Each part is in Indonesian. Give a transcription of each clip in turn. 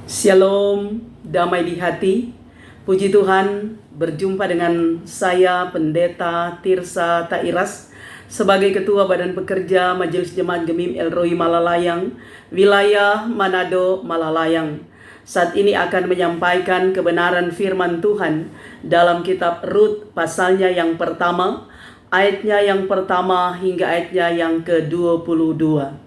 Shalom, damai di hati. Puji Tuhan, berjumpa dengan saya Pendeta Tirsa Tairas sebagai Ketua Badan Pekerja Majelis Jemaat Gemim Elroy Malalayang, wilayah Manado Malalayang. Saat ini akan menyampaikan kebenaran firman Tuhan dalam kitab Rut pasalnya yang pertama, ayatnya yang pertama hingga ayatnya yang ke-22.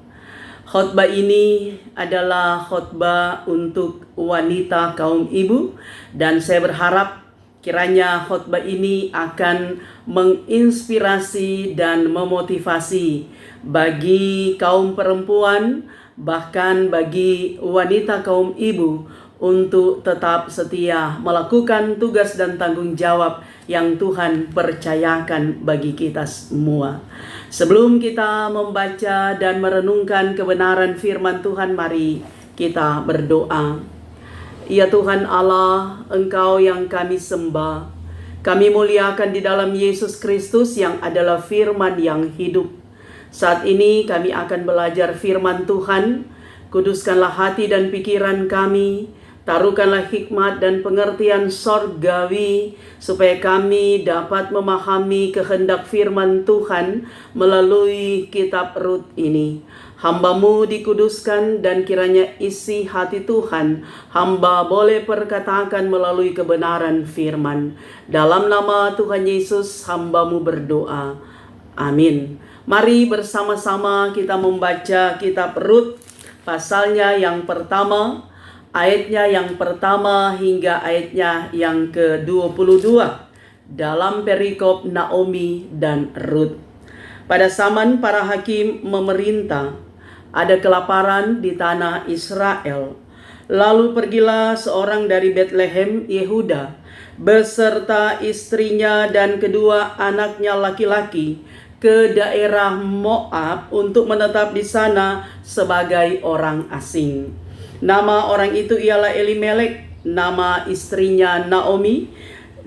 Khotbah ini adalah khotbah untuk wanita kaum ibu, dan saya berharap kiranya khotbah ini akan menginspirasi dan memotivasi bagi kaum perempuan, bahkan bagi wanita kaum ibu untuk tetap setia melakukan tugas dan tanggung jawab yang Tuhan percayakan bagi kita semua. Sebelum kita membaca dan merenungkan kebenaran firman Tuhan, mari kita berdoa. Ya Tuhan Allah, Engkau yang kami sembah, kami muliakan di dalam Yesus Kristus yang adalah firman yang hidup. Saat ini kami akan belajar firman Tuhan. Kuduskanlah hati dan pikiran kami, taruhkanlah hikmat dan pengertian sorgawi, supaya kami dapat memahami kehendak firman Tuhan melalui kitab Rut ini. Hamba-Mu dikuduskan, dan kiranya isi hati Tuhan hamba boleh perkatakan melalui kebenaran firman. Dalam nama Tuhan Yesus hamba-Mu berdoa. Amin. Mari bersama-sama kita membaca kitab Rut pasalnya yang pertama, ayatnya yang pertama hingga ayatnya yang ke-22 dalam perikop Naomi dan Rut. Pada zaman para hakim memerintah, ada kelaparan di tanah Israel. Lalu pergilah seorang dari Betlehem, Yehuda, beserta istrinya dan kedua anaknya laki-laki ke daerah Moab untuk menetap di sana sebagai orang asing. Nama orang itu ialah Elimelek, nama istrinya Naomi,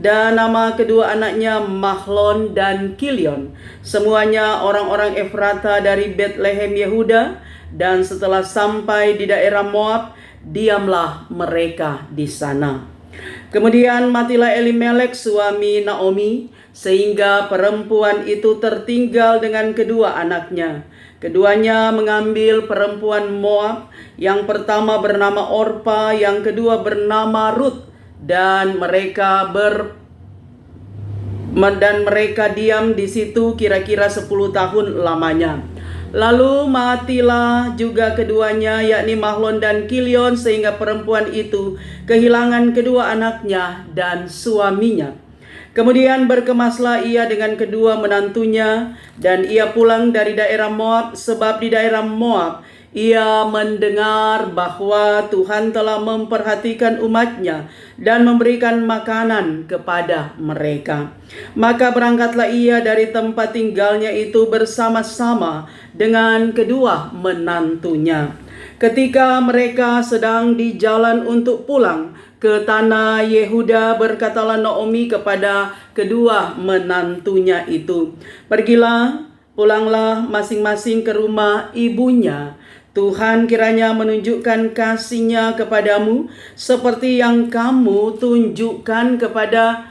dan nama kedua anaknya Mahlon dan Kilion. Semuanya orang-orang Efrata dari Betlehem Yehuda, dan setelah sampai di daerah Moab, diamlah mereka di sana. Kemudian matilah Elimelek suami Naomi, sehingga perempuan itu tertinggal dengan kedua anaknya. Keduanya mengambil perempuan Moab, yang pertama bernama Orpa, yang kedua bernama Rut, dan mereka diam di situ kira-kira 10 tahun lamanya. Lalu matilah juga keduanya, yakni Mahlon dan Kilion, sehingga perempuan itu kehilangan kedua anaknya dan suaminya. Kemudian berkemaslah ia dengan kedua menantunya, dan ia pulang dari daerah Moab, sebab di daerah Moab ia mendengar bahwa Tuhan telah memperhatikan umatnya dan memberikan makanan kepada mereka. Maka berangkatlah ia dari tempat tinggalnya itu bersama-sama dengan kedua menantunya. Ketika mereka sedang di jalan untuk pulang ke tanah Yehuda, berkatalah Naomi kepada kedua menantunya itu, "Pergilah, pulanglah masing-masing ke rumah ibunya. Tuhan kiranya menunjukkan kasih-Nya kepadamu seperti yang kamu tunjukkan kepada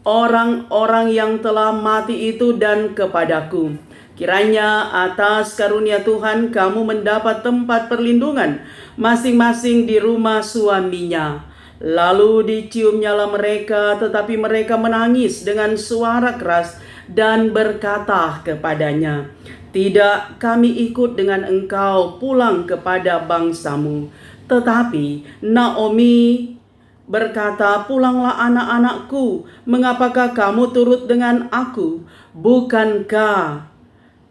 orang-orang yang telah mati itu dan kepadaku. Kiranya atas karunia Tuhan kamu mendapat tempat perlindungan masing-masing di rumah suaminya." Lalu diciumnyalah mereka, tetapi mereka menangis dengan suara keras dan berkata kepadanya, "Tidak, kami ikut dengan engkau pulang kepada bangsamu." Tetapi Naomi berkata, "Pulanglah anak-anakku, mengapakah kamu turut dengan aku? Bukankah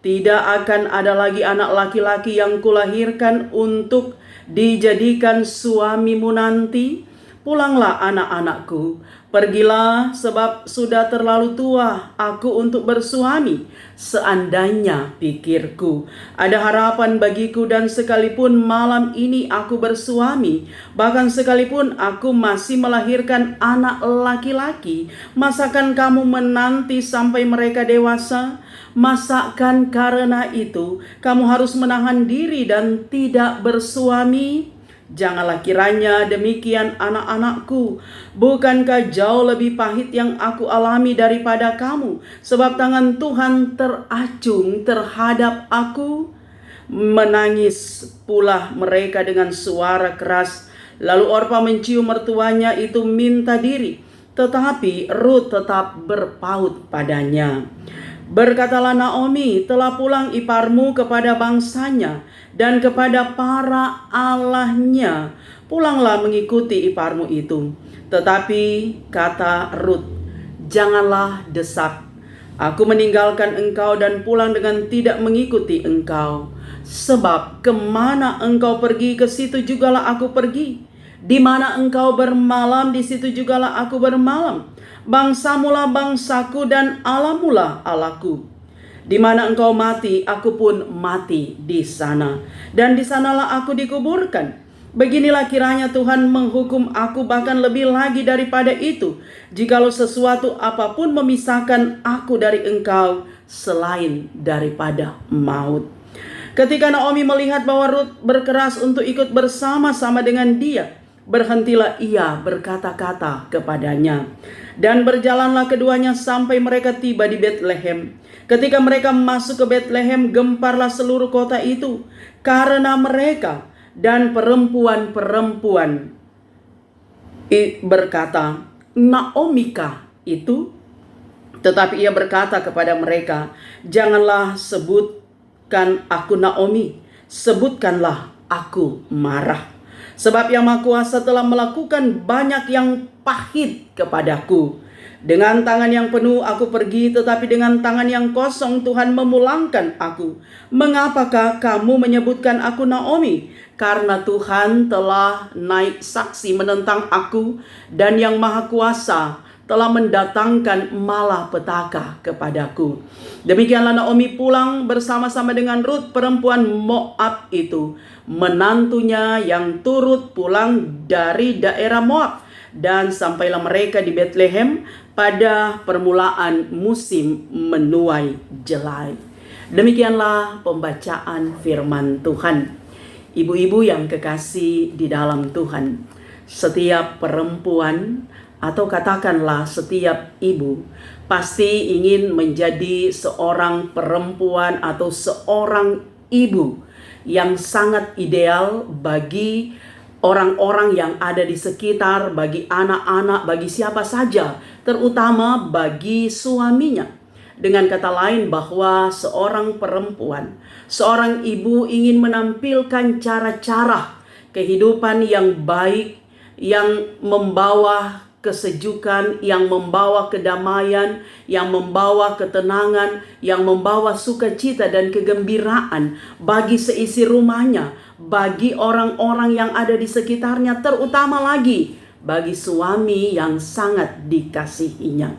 tidak akan ada lagi anak laki-laki yang kulahirkan untuk dijadikan suamimu nanti? Pulanglah anak-anakku, pergilah, sebab sudah terlalu tua aku untuk bersuami. Seandainya, pikirku, ada harapan bagiku, dan sekalipun malam ini aku bersuami, bahkan sekalipun aku masih melahirkan anak laki-laki, masakan kamu menanti sampai mereka dewasa? Masakan karena itu kamu harus menahan diri dan tidak bersuami?" Janganlah kiranya demikian anak-anakku. Bukankah jauh lebih pahit yang aku alami daripada kamu? Sebab tangan Tuhan teracung terhadap aku. Menangis pula mereka dengan suara keras. Lalu Orpa mencium mertuanya itu minta diri. Tetapi Rut tetap berpaut padanya. Berkatalah Naomi, telah pulang iparmu kepada bangsanya dan kepada para allahnya. Pulanglah mengikuti iparmu itu. Tetapi kata Rut, janganlah desak. Aku meninggalkan engkau dan pulang dengan tidak mengikuti engkau. Sebab kemana engkau pergi, ke situ jugalah aku pergi. Di mana engkau bermalam, di situ jugalah aku bermalam. Bangsamulah bangsaku dan Allahmulah Allahku. Di mana engkau mati, aku pun mati di sana. Dan di sanalah aku dikuburkan. Beginilah kiranya Tuhan menghukum aku, bahkan lebih lagi daripada itu, jikalau sesuatu apapun memisahkan aku dari engkau selain daripada maut. Ketika Naomi melihat bahwa Rut berkeras untuk ikut bersama-sama dengan dia, berhentilah ia berkata-kata kepadanya. Dan berjalanlah keduanya sampai mereka tiba di Betlehem. Ketika mereka masuk ke Betlehem, gemparlah seluruh kota itu karena mereka. Dan perempuan-perempuan berkata, Naomikah itu? Tetapi ia berkata kepada mereka, janganlah sebutkan aku Naomi, sebutkanlah aku Marah. Sebab Yang Maha Kuasa telah melakukan banyak yang pahit kepadaku. Dengan tangan yang penuh aku pergi, tetapi dengan tangan yang kosong Tuhan memulangkan aku. Mengapakah kamu menyebutkan aku Naomi? Karena Tuhan telah naik saksi menentang aku, dan Yang Maha Kuasa telah mendatangkan malapetaka kepadaku. Demikianlah Naomi pulang bersama-sama dengan Rut perempuan Moab itu, menantunya yang turut pulang dari daerah Moab. Dan sampailah mereka di Betlehem pada permulaan musim menuai jelai. Demikianlah pembacaan firman Tuhan. Ibu-ibu yang kekasih di dalam Tuhan, setiap perempuan atau katakanlah setiap ibu pasti ingin menjadi seorang perempuan atau seorang ibu yang sangat ideal bagi orang-orang yang ada di sekitar, bagi anak-anak, bagi siapa saja, terutama bagi suaminya. Dengan kata lain, bahwa seorang perempuan, seorang ibu ingin menampilkan cara-cara kehidupan yang baik, yang membawa kesejukan, yang membawa kedamaian, yang membawa ketenangan, yang membawa sukacita dan kegembiraan bagi seisi rumahnya, bagi orang-orang yang ada di sekitarnya, terutama lagi bagi suami yang sangat dikasihinya.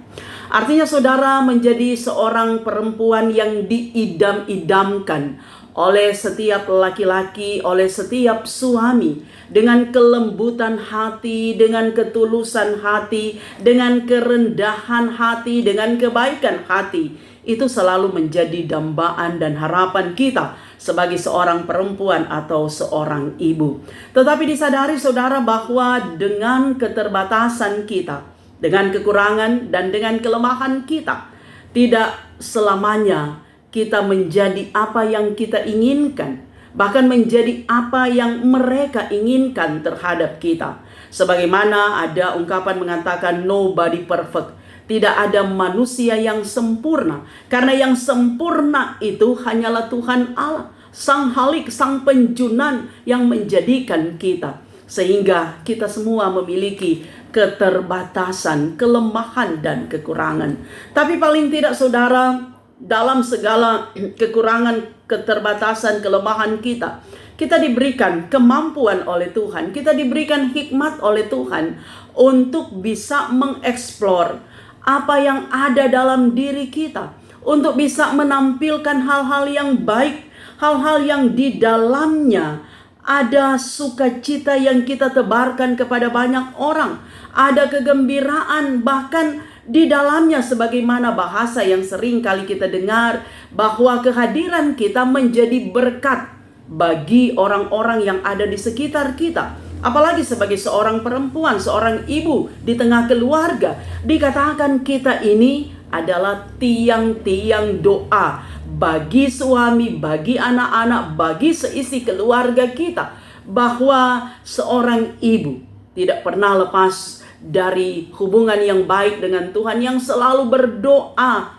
Artinya saudara menjadi seorang perempuan yang diidam-idamkan oleh setiap laki-laki, oleh setiap suami, dengan kelembutan hati, dengan ketulusan hati, dengan kerendahan hati, dengan kebaikan hati. Itu selalu menjadi dambaan dan harapan kita sebagai seorang perempuan atau seorang ibu. Tetapi disadari saudara bahwa dengan keterbatasan kita, dengan kekurangan dan dengan kelemahan kita, tidak selamanya kita menjadi apa yang kita inginkan, bahkan menjadi apa yang mereka inginkan terhadap kita. Sebagaimana ada ungkapan mengatakan nobody perfect, tidak ada manusia yang sempurna, karena yang sempurna itu hanyalah Tuhan Allah, Sang Halik, Sang Penjunan yang menjadikan kita. Sehingga kita semua memiliki keterbatasan, kelemahan dan kekurangan. Tapi paling tidak saudara, dalam segala kekurangan, keterbatasan, kelemahan kita, kita diberikan kemampuan oleh Tuhan, kita diberikan hikmat oleh Tuhan untuk bisa mengeksplor apa yang ada dalam diri kita, untuk bisa menampilkan hal-hal yang baik, hal-hal yang di dalamnya ada sukacita yang kita tebarkan kepada banyak orang, ada kegembiraan, bahkan di dalamnya sebagaimana bahasa yang sering kali kita dengar, bahwa kehadiran kita menjadi berkat bagi orang-orang yang ada di sekitar kita. Apalagi sebagai seorang perempuan, seorang ibu di tengah keluarga, dikatakan kita ini adalah tiang-tiang doa bagi suami, bagi anak-anak, bagi seisi keluarga kita. Bahwa seorang ibu tidak pernah lepas dari hubungan yang baik dengan Tuhan, yang selalu berdoa.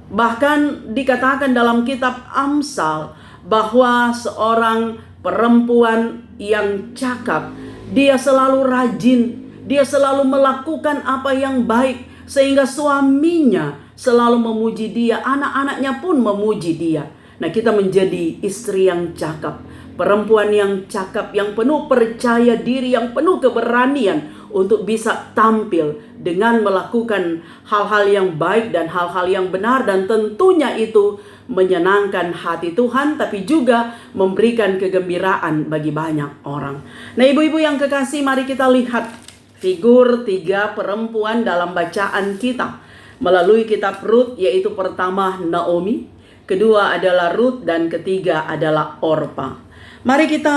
Bahkan dikatakan dalam kitab Amsal bahwa seorang perempuan yang cakap, dia selalu rajin, dia selalu melakukan apa yang baik, sehingga suaminya selalu memuji dia, anak-anaknya pun memuji dia. Nah, kita menjadi istri yang cakap, perempuan yang cakap, yang penuh percaya diri, yang penuh keberanian untuk bisa tampil dengan melakukan hal-hal yang baik dan hal-hal yang benar, dan tentunya itu menyenangkan hati Tuhan, tapi juga memberikan kegembiraan bagi banyak orang. Nah, ibu-ibu yang kekasih, mari kita lihat figur 3 perempuan dalam bacaan kita melalui kitab Rut, yaitu pertama Naomi, kedua adalah Rut, dan ketiga adalah Orpa. Mari kita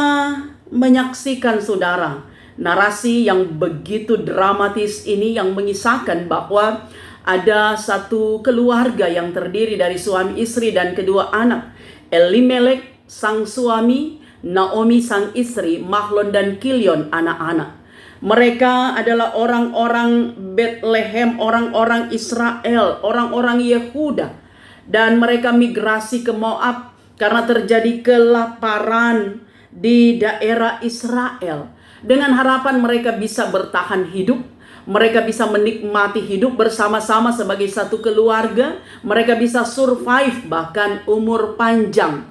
menyaksikan, saudara, narasi yang begitu dramatis ini yang mengisahkan bahwa ada satu keluarga yang terdiri dari suami istri dan kedua anak. Elimelek sang suami, Naomi sang istri, Mahlon dan Kilion anak-anak. Mereka adalah orang-orang Bethlehem, orang-orang Israel, orang-orang Yehuda. Dan mereka migrasi ke Moab karena terjadi kelaparan di daerah Israel. Dengan harapan mereka bisa bertahan hidup, mereka bisa menikmati hidup bersama-sama sebagai satu keluarga, mereka bisa survive bahkan umur panjang.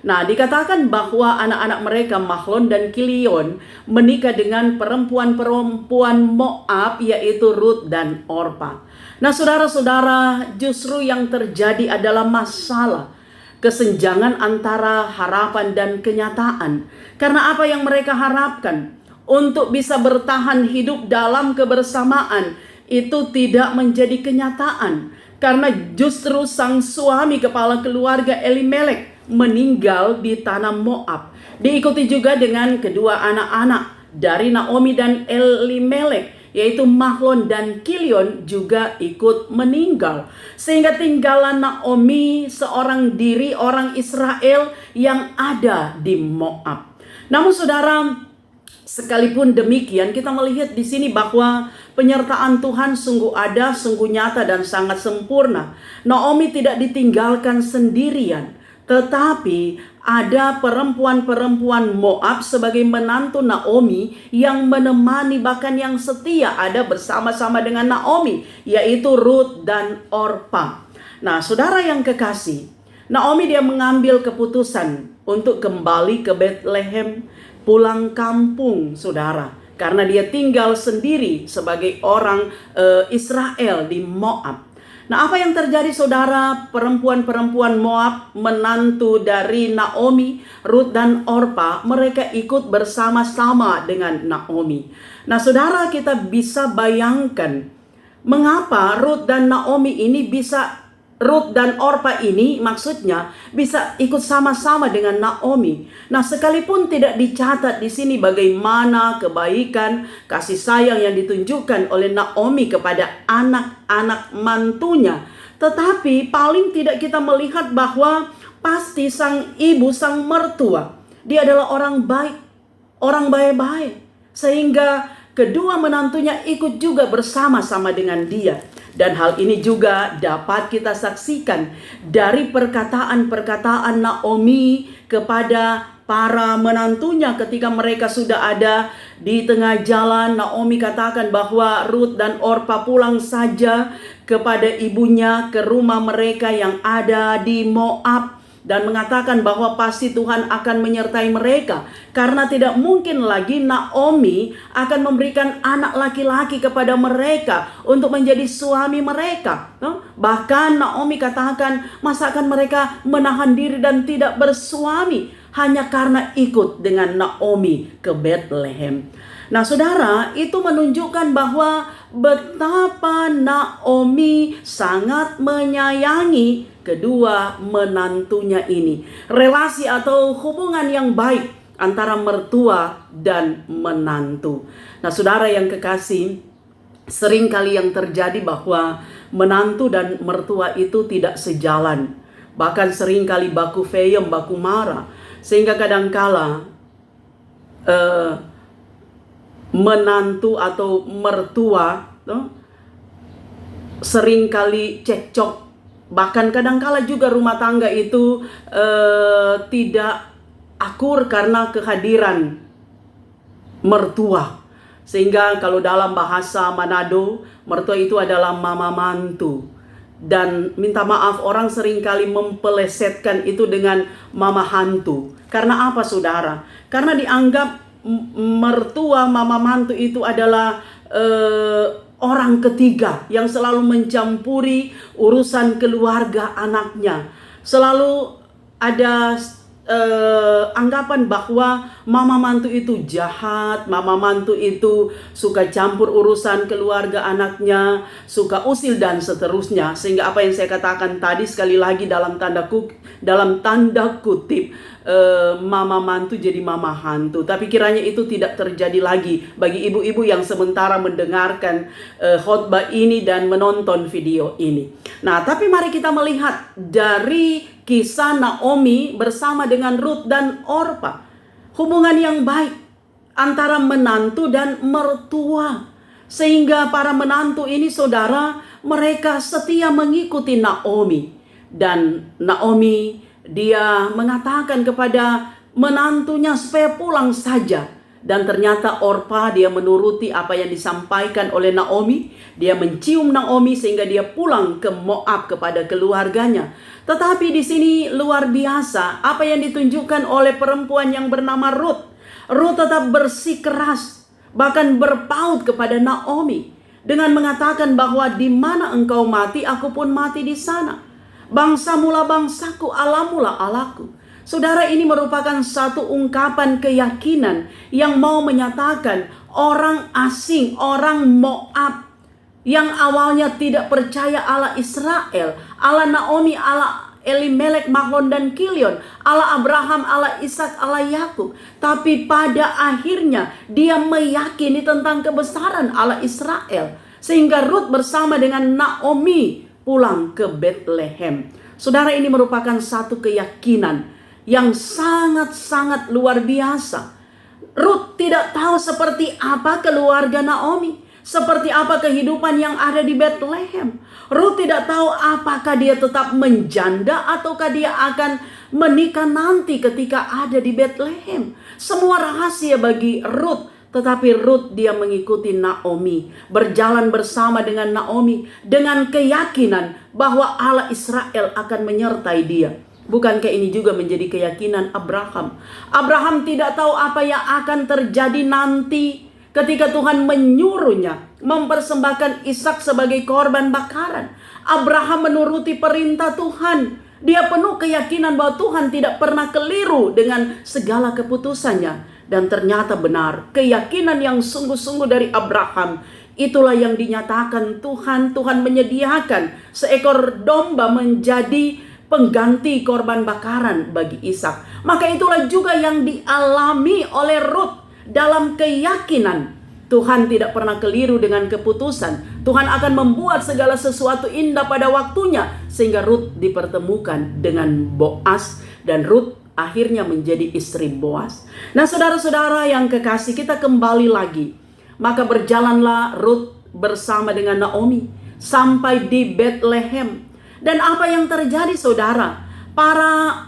Nah, dikatakan bahwa anak-anak mereka, Mahlon dan Kilion, menikah dengan perempuan-perempuan Moab, yaitu Rut dan Orpa. Nah, saudara-saudara, justru yang terjadi adalah masalah kesenjangan antara harapan dan kenyataan. Karena apa yang mereka harapkan untuk bisa bertahan hidup dalam kebersamaan itu tidak menjadi kenyataan. Karena justru sang suami kepala keluarga Elimelek meninggal di tanah Moab. Diikuti juga dengan kedua anak-anak dari Naomi dan Elimelek, yaitu Mahlon dan Kilion juga ikut meninggal. Sehingga tinggallah Naomi seorang diri, orang Israel yang ada di Moab. Namun saudara, sekalipun demikian, kita melihat di sini bahwa penyertaan Tuhan sungguh ada, sungguh nyata dan sangat sempurna. Naomi tidak ditinggalkan sendirian, tetapi ada perempuan-perempuan Moab sebagai menantu Naomi yang menemani, bahkan yang setia ada bersama-sama dengan Naomi, yaitu Rut dan Orpa. Nah, saudara yang kekasih, Naomi dia mengambil keputusan untuk kembali ke Bethlehem, pulang kampung, saudara, karena dia tinggal sendiri sebagai orang Israel di Moab. Nah, apa yang terjadi, saudara? Perempuan-perempuan Moab, menantu dari Naomi, Rut dan Orpa, mereka ikut bersama-sama dengan Naomi. Nah, saudara, kita bisa bayangkan mengapa Rut dan Orpa ini maksudnya bisa ikut sama-sama dengan Naomi. Nah, sekalipun tidak dicatat di sini bagaimana kebaikan, kasih sayang yang ditunjukkan oleh Naomi kepada anak-anak mantunya, tetapi paling tidak kita melihat bahwa pasti sang ibu, sang mertua, dia adalah orang baik, orang baik-baik, sehingga kedua menantunya ikut juga bersama-sama dengan dia. Dan hal ini juga dapat kita saksikan dari perkataan-perkataan Naomi kepada para menantunya ketika mereka sudah ada di tengah jalan. Naomi katakan bahwa Rut dan Orpa pulang saja kepada ibunya ke rumah mereka yang ada di Moab, dan mengatakan bahwa pasti Tuhan akan menyertai mereka, karena tidak mungkin lagi Naomi akan memberikan anak laki-laki kepada mereka untuk menjadi suami mereka. Bahkan Naomi katakan, masa akan mereka menahan diri dan tidak bersuami hanya karena ikut dengan Naomi ke Bethlehem. Nah, saudara, itu menunjukkan bahwa betapa Naomi sangat menyayangi kedua menantunya ini. Relasi atau hubungan yang baik antara mertua dan menantu. Nah, saudara yang kekasih, seringkali yang terjadi bahwa menantu dan mertua itu tidak sejalan. Bahkan seringkali baku feyem, baku marah. Sehingga kadangkala menantu atau mertua seringkali cekcok. Bahkan kadangkala juga rumah tangga itu tidak akur karena kehadiran mertua. Sehingga kalau dalam bahasa Manado, mertua itu adalah mama mantu. Dan minta maaf, orang seringkali mempelesetkan itu dengan mama hantu. Karena apa, saudara? Karena dianggap mertua, mama mantu itu adalah orang ketiga yang selalu mencampuri urusan keluarga anaknya. Selalu ada anggapan bahwa mama mantu itu jahat, mama mantu itu suka campur urusan keluarga anaknya, suka usil dan seterusnya. Sehingga apa yang saya katakan tadi sekali lagi dalam tanda kutip, mama mantu jadi mama hantu. Tapi kiranya itu tidak terjadi lagi bagi ibu-ibu yang sementara mendengarkan khotbah ini dan menonton video ini. Nah, tapi mari kita melihat dari kisah Naomi bersama dengan Ruth dan Orpa. Hubungan yang baik antara menantu dan mertua. Sehingga para menantu ini, saudara, mereka setia mengikuti Naomi. Dan Naomi, dia mengatakan kepada menantunya supaya pulang saja. Dan ternyata Orpa, dia menuruti apa yang disampaikan oleh Naomi. Dia mencium Naomi sehingga dia pulang ke Moab kepada keluarganya. Tetapi di sini luar biasa apa yang ditunjukkan oleh perempuan yang bernama Ruth. Ruth tetap bersikeras, bahkan berpaut kepada Naomi dengan mengatakan bahwa di mana engkau mati, aku pun mati di sana. Bangsa mula bangsaku, Allah mula Allahku. Saudara, ini merupakan satu ungkapan keyakinan yang mau menyatakan orang asing, orang Moab yang awalnya tidak percaya Allah Israel, Allah Naomi, Allah Elimelek, Mahlon dan Kilion, Allah Abraham, Allah Ishak, Allah Yakub. Tapi pada akhirnya dia meyakini tentang kebesaran Allah Israel. Sehingga Ruth bersama dengan Naomi pulang ke Bethlehem. Saudara, ini merupakan satu keyakinan yang sangat-sangat luar biasa. Ruth tidak tahu seperti apa keluarga Naomi, seperti apa kehidupan yang ada di Bethlehem. Ruth tidak tahu apakah dia tetap menjanda ataukah dia akan menikah nanti ketika ada di Bethlehem. Semua rahasia bagi Ruth. Tetapi Ruth dia mengikuti Naomi, berjalan bersama dengan Naomi dengan keyakinan bahwa Allah Israel akan menyertai dia. Bukankah ini juga menjadi keyakinan Abraham? Abraham tidak tahu apa yang akan terjadi nanti ketika Tuhan menyuruhnya mempersembahkan Ishak sebagai korban bakaran. Abraham menuruti perintah Tuhan. Dia penuh keyakinan bahwa Tuhan tidak pernah keliru dengan segala keputusannya. Dan ternyata benar, keyakinan yang sungguh-sungguh dari Abraham, itulah yang dinyatakan Tuhan. Tuhan menyediakan seekor domba menjadi pengganti korban bakaran bagi Ishak. Maka itulah juga yang dialami oleh Ruth dalam keyakinan Tuhan tidak pernah keliru dengan keputusan. Tuhan akan membuat segala sesuatu indah pada waktunya. Sehingga Ruth dipertemukan dengan Boaz dan Ruth akhirnya menjadi istri Boaz. Nah, saudara-saudara yang kekasih, kita kembali lagi. Maka berjalanlah Ruth bersama dengan Naomi sampai di Bethlehem. Dan apa yang terjadi, saudara? Para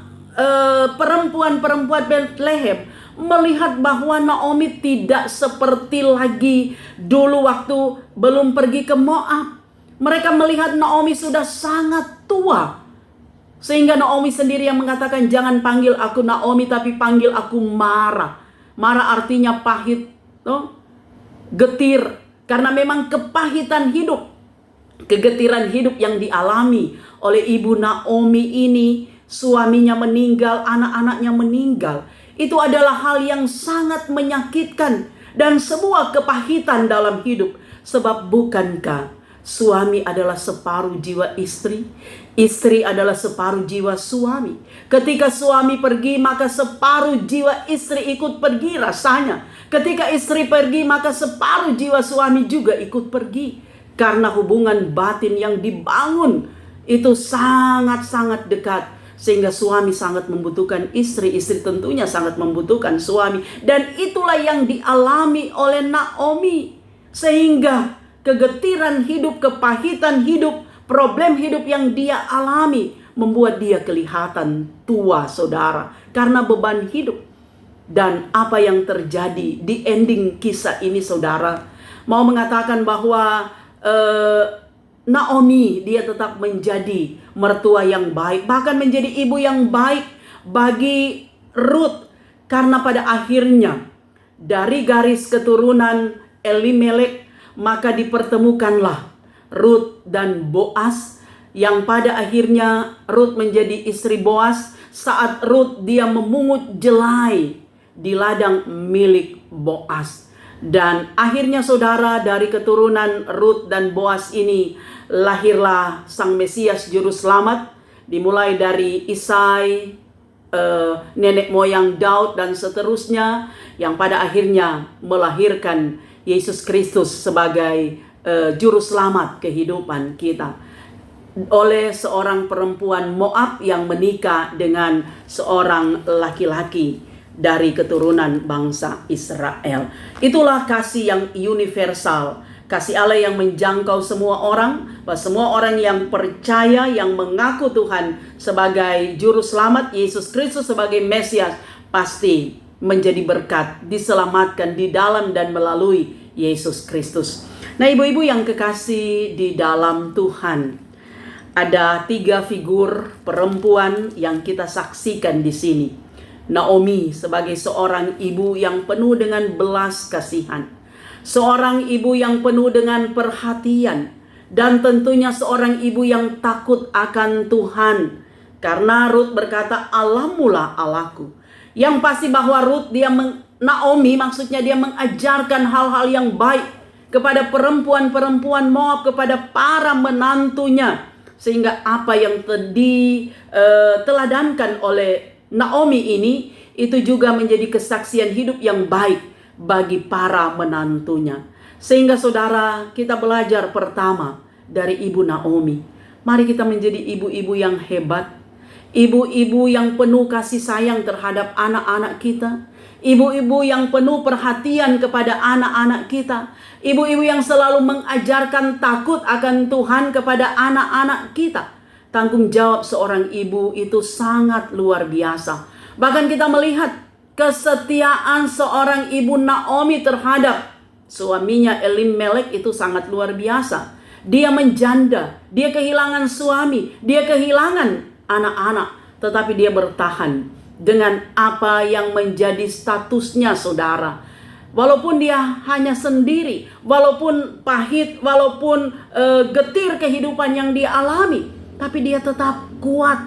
perempuan-perempuan Bethlehem melihat bahwa Naomi tidak seperti lagi dulu waktu belum pergi ke Moab. Mereka melihat Naomi sudah sangat tua. Sehingga Naomi sendiri yang mengatakan, jangan panggil aku Naomi, tapi panggil aku Mara. Mara artinya pahit, getir. Karena memang kepahitan hidup, kegetiran hidup yang dialami oleh ibu Naomi ini. Suaminya meninggal, anak-anaknya meninggal. Itu adalah hal yang sangat menyakitkan dan sebuah kepahitan dalam hidup. Sebab bukankah Suami adalah separuh jiwa istri, istri adalah separuh jiwa suami. Ketika suami pergi, maka separuh jiwa istri ikut pergi rasanya. Ketika istri pergi, maka separuh jiwa suami juga ikut pergi. Karena hubungan batin yang dibangun itu sangat-sangat dekat. Sehingga suami sangat membutuhkan istri, istri tentunya sangat membutuhkan suami. Dan itulah yang dialami oleh Naomi. Sehingga kegetiran hidup, kepahitan hidup, problem hidup yang dia alami membuat dia kelihatan tua, saudara, karena beban hidup. Dan apa yang terjadi di ending kisah ini, saudara, mau mengatakan bahwa Naomi dia tetap menjadi mertua yang baik, bahkan menjadi ibu yang baik bagi Ruth, karena pada akhirnya dari garis keturunan Elimelek maka dipertemukanlah Ruth dan Boas, yang pada akhirnya Ruth menjadi istri Boas saat Ruth dia memungut jelai di ladang milik Boas. Dan akhirnya saudara, dari keturunan Ruth dan Boas ini lahirlah Sang Mesias Juru Selamat, dimulai dari Isai, nenek moyang Daud dan seterusnya, yang pada akhirnya melahirkan Yesus Kristus sebagai juru selamat kehidupan kita, oleh seorang perempuan Moab yang menikah dengan seorang laki-laki dari keturunan bangsa Israel. Itulah kasih yang universal, kasih Allah yang menjangkau semua orang, bahwa semua orang yang percaya, yang mengaku Tuhan sebagai juru selamat, Yesus Kristus sebagai Mesias, pasti menjadi berkat, diselamatkan di dalam dan melalui Yesus Kristus. Nah, ibu-ibu yang kekasih di dalam Tuhan, ada 3 figur perempuan yang kita saksikan di sini. Naomi sebagai seorang ibu yang penuh dengan belas kasihan, seorang ibu yang penuh dengan perhatian, dan tentunya seorang ibu yang takut akan Tuhan. Karena Ruth berkata, "Allahmulah Allahku." Yang pasti bahwa Ruth Naomi maksudnya dia mengajarkan hal-hal yang baik kepada perempuan-perempuan Moab, kepada para menantunya. Sehingga apa yang diteladankan oleh Naomi ini, itu juga menjadi kesaksian hidup yang baik bagi para menantunya. Sehingga saudara, kita belajar pertama dari ibu Naomi. Mari kita menjadi ibu-ibu yang hebat, ibu-ibu yang penuh kasih sayang terhadap anak-anak kita, ibu-ibu yang penuh perhatian kepada anak-anak kita, ibu-ibu yang selalu mengajarkan takut akan Tuhan kepada anak-anak kita. Tanggung jawab seorang ibu itu sangat luar biasa. Bahkan kita melihat kesetiaan seorang ibu Naomi terhadap suaminya Elimelek itu sangat luar biasa. Dia menjanda, dia kehilangan suami, dia kehilangan anak-anak, tetapi dia bertahan dengan apa yang menjadi statusnya, saudara. Walaupun dia hanya sendiri, walaupun pahit, walaupun getir kehidupan yang dia alami, tapi dia tetap kuat.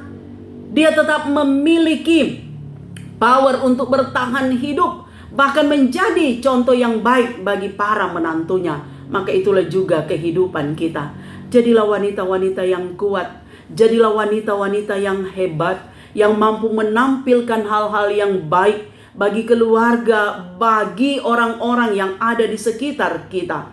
Dia tetap memiliki power untuk bertahan hidup, bahkan menjadi contoh yang baik bagi para menantunya. Maka itulah juga kehidupan kita. Jadilah wanita-wanita yang kuat. Jadilah wanita-wanita yang hebat, yang mampu menampilkan hal-hal yang baik bagi keluarga, bagi orang-orang yang ada di sekitar kita.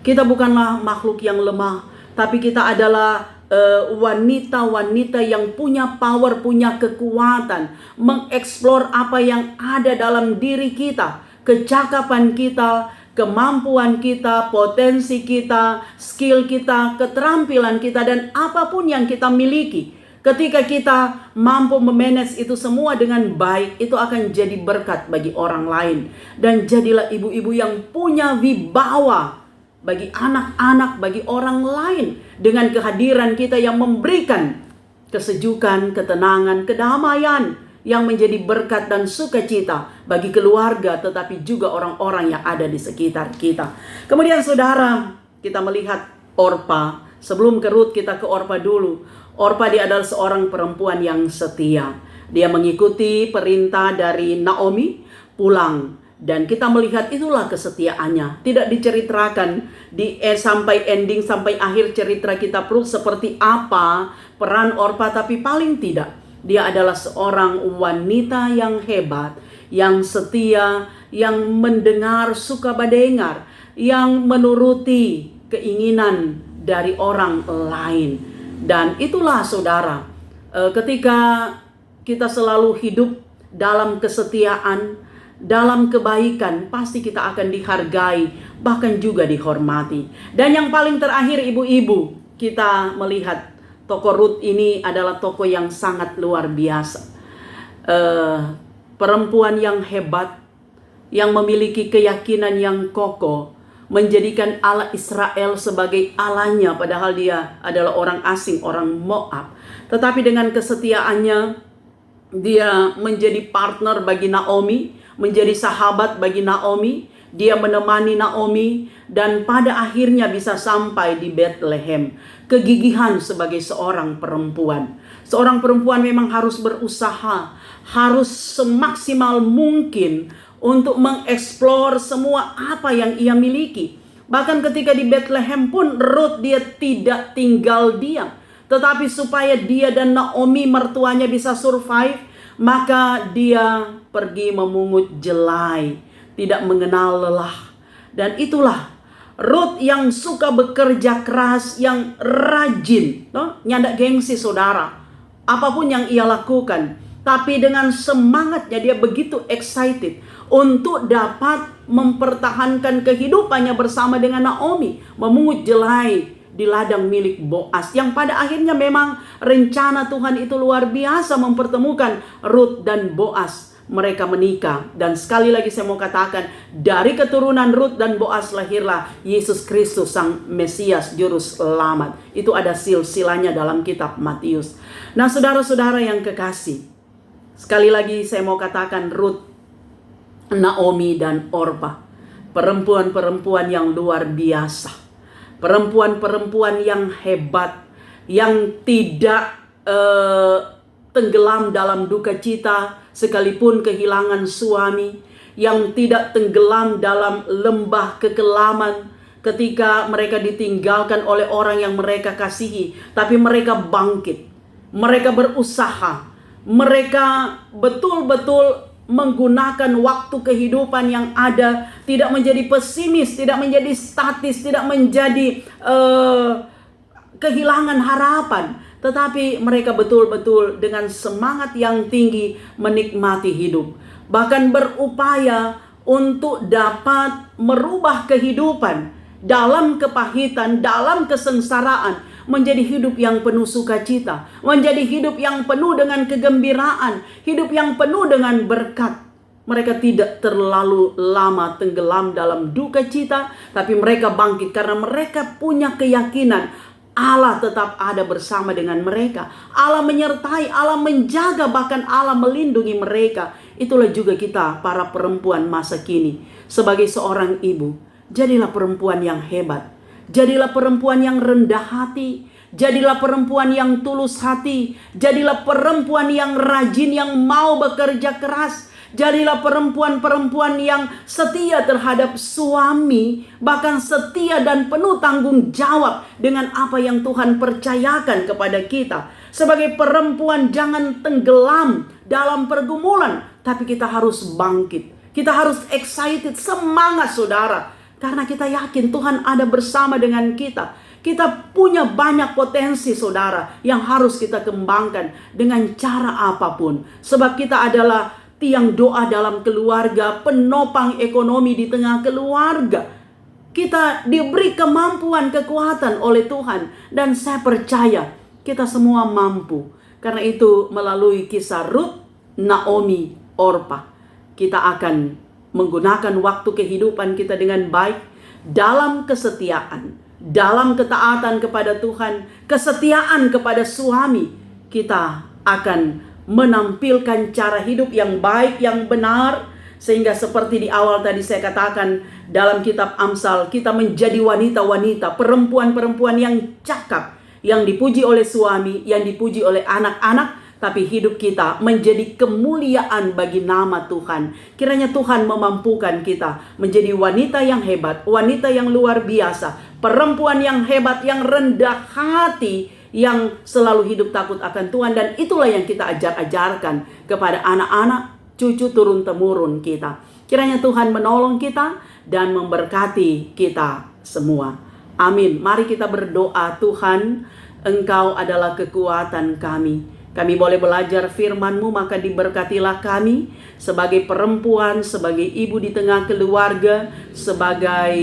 Kita bukanlah makhluk yang lemah, tapi kita adalah wanita-wanita yang punya power, punya kekuatan, mengeksplor apa yang ada dalam diri kita, kecakapan kita, kemampuan kita, potensi kita, skill kita, keterampilan kita, dan apapun yang kita miliki. Ketika kita mampu memanage itu semua dengan baik, itu akan jadi berkat bagi orang lain. Dan jadilah ibu-ibu yang punya wibawa bagi anak-anak, bagi orang lain, dengan kehadiran kita yang memberikan kesejukan, ketenangan, kedamaian, yang menjadi berkat dan sukacita bagi keluarga, tetapi juga orang-orang yang ada di sekitar kita. Kemudian saudara, kita melihat Orpa. Sebelum ke Ruth, kita ke Orpa dulu. Orpa dia adalah seorang perempuan yang setia. Dia mengikuti perintah dari Naomi, pulang Dan kita melihat itulah kesetiaannya. Tidak diceritakan sampai ending, sampai akhir cerita kita perlu seperti apa peran Orpa. Tapi paling tidak, dia adalah seorang wanita yang hebat, yang setia, yang mendengar, suka mendengar, yang menuruti keinginan dari orang lain. Dan itulah saudara, ketika kita selalu hidup dalam kesetiaan, dalam kebaikan, pasti kita akan dihargai, bahkan juga dihormati. Dan yang paling terakhir, ibu-ibu, kita melihat tokoh Ruth ini adalah tokoh yang sangat luar biasa. Perempuan yang hebat, yang memiliki keyakinan yang kokoh, menjadikan Allah Israel sebagai Allahnya, padahal dia adalah orang asing, orang Moab. Tetapi dengan kesetiaannya, dia menjadi partner bagi Naomi, menjadi sahabat bagi Naomi. Dia menemani Naomi dan pada akhirnya bisa sampai di Bethlehem. Kegigihan sebagai seorang perempuan. Seorang perempuan memang harus berusaha, harus semaksimal mungkin untuk mengeksplor semua apa yang ia miliki. Bahkan ketika di Bethlehem pun Ruth dia tidak tinggal diam. Tetapi supaya dia dan Naomi mertuanya bisa survive, maka dia pergi memungut jelai, tidak mengenal lelah. Dan itulah Ruth yang suka bekerja keras, yang rajin, nyandak gengsi saudara. Apapun yang ia lakukan, tapi dengan semangatnya dia begitu excited untuk dapat mempertahankan kehidupannya bersama dengan Naomi, memungut jelai di ladang milik Boas, yang pada akhirnya memang rencana Tuhan itu luar biasa mempertemukan Ruth dan Boas. Mereka menikah, dan sekali lagi saya mau katakan, dari keturunan Ruth dan Boas lahirlah Yesus Kristus sang Mesias juru selamat. Itu ada silsilahnya dalam kitab Matius. Nah, saudara-saudara yang kekasih, sekali lagi saya mau katakan, Ruth, Naomi dan Orpa, perempuan-perempuan yang luar biasa. Perempuan-perempuan yang hebat, yang tidak tenggelam dalam duka cita sekalipun kehilangan suami, yang tidak tenggelam dalam lembah kekelaman ketika mereka ditinggalkan oleh orang yang mereka kasihi, tapi mereka bangkit, mereka berusaha, mereka betul-betul menggunakan waktu kehidupan yang ada, tidak menjadi pesimis, tidak menjadi statis, tidak menjadi kehilangan harapan, tetapi mereka betul-betul dengan semangat yang tinggi menikmati hidup, bahkan berupaya untuk dapat merubah kehidupan dalam kepahitan, dalam kesengsaraan, menjadi hidup yang penuh sukacita, menjadi hidup yang penuh dengan kegembiraan, hidup yang penuh dengan berkat. Mereka tidak terlalu lama tenggelam dalam duka cita, tapi mereka bangkit karena mereka punya keyakinan Allah tetap ada bersama dengan mereka. Allah menyertai, Allah menjaga, bahkan Allah melindungi mereka. Itulah juga kita para perempuan masa kini. Sebagai seorang ibu, jadilah perempuan yang hebat. Jadilah perempuan yang rendah hati. Jadilah perempuan yang tulus hati. Jadilah perempuan yang rajin, yang mau bekerja keras. Jadilah perempuan-perempuan yang setia terhadap suami, bahkan setia dan penuh tanggung jawab dengan apa yang Tuhan percayakan kepada kita. Sebagai perempuan jangan tenggelam dalam pergumulan, tapi kita harus bangkit. Kita harus excited, semangat saudara. Karena kita yakin Tuhan ada bersama dengan kita. Kita punya banyak potensi saudara yang harus kita kembangkan dengan cara apapun. Sebab kita adalah tiang doa dalam keluarga, penopang ekonomi di tengah keluarga. Kita diberi kemampuan, kekuatan oleh Tuhan. Dan saya percaya kita semua mampu. Karena itu melalui kisah Ruth, Naomi, Orpa, kita akan menggunakan waktu kehidupan kita dengan baik dalam kesetiaan, dalam ketaatan kepada Tuhan, kesetiaan kepada suami. Kita akan menampilkan cara hidup yang baik, yang benar, sehingga seperti di awal tadi saya katakan dalam kitab Amsal, kita menjadi wanita-wanita, perempuan-perempuan yang cakap, yang dipuji oleh suami, yang dipuji oleh anak-anak, tapi hidup kita menjadi kemuliaan bagi nama Tuhan. Kiranya Tuhan memampukan kita menjadi wanita yang hebat, wanita yang luar biasa, perempuan yang hebat, yang rendah hati, yang selalu hidup takut akan Tuhan. Dan itulah yang kita ajarkan kepada anak-anak, cucu turun-temurun kita. Kiranya Tuhan menolong kita dan memberkati kita semua. Amin. Mari kita berdoa. Tuhan, Engkau adalah kekuatan kami. Kami boleh belajar firman-Mu, maka diberkatilah kami sebagai perempuan, sebagai ibu di tengah keluarga, sebagai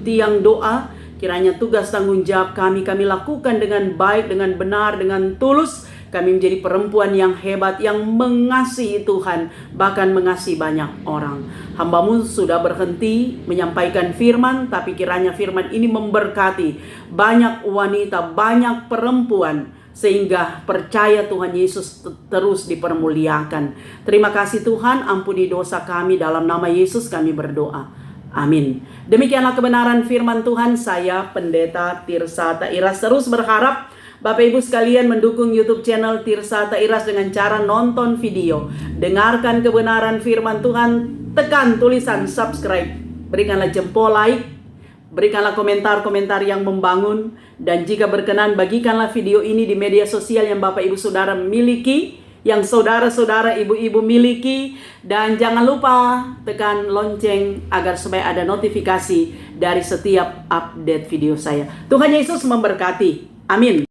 tiang doa. Kiranya tugas tanggung jawab kami lakukan dengan baik, dengan benar, dengan tulus. Kami menjadi perempuan yang hebat, yang mengasihi Tuhan, bahkan mengasihi banyak orang. Hamba-Mu sudah berhenti menyampaikan firman, tapi kiranya firman ini memberkati banyak wanita, banyak perempuan, sehingga percaya Tuhan Yesus terus dipermuliakan. Terima kasih Tuhan, ampuni dosa kami, dalam nama Yesus kami berdoa. Amin. Demikianlah kebenaran firman Tuhan. Saya Pendeta Tirsa Tairas terus berharap Bapak Ibu sekalian mendukung YouTube channel Tirsa Tairas dengan cara nonton video, dengarkan kebenaran firman Tuhan, tekan tulisan subscribe, berikanlah jempol like, berikanlah komentar-komentar yang membangun, dan jika berkenan bagikanlah video ini di media sosial yang Bapak Ibu Saudara miliki, yang saudara-saudara ibu-ibu miliki, dan jangan lupa tekan lonceng agar supaya ada notifikasi dari setiap update video saya. Tuhan Yesus memberkati. Amin.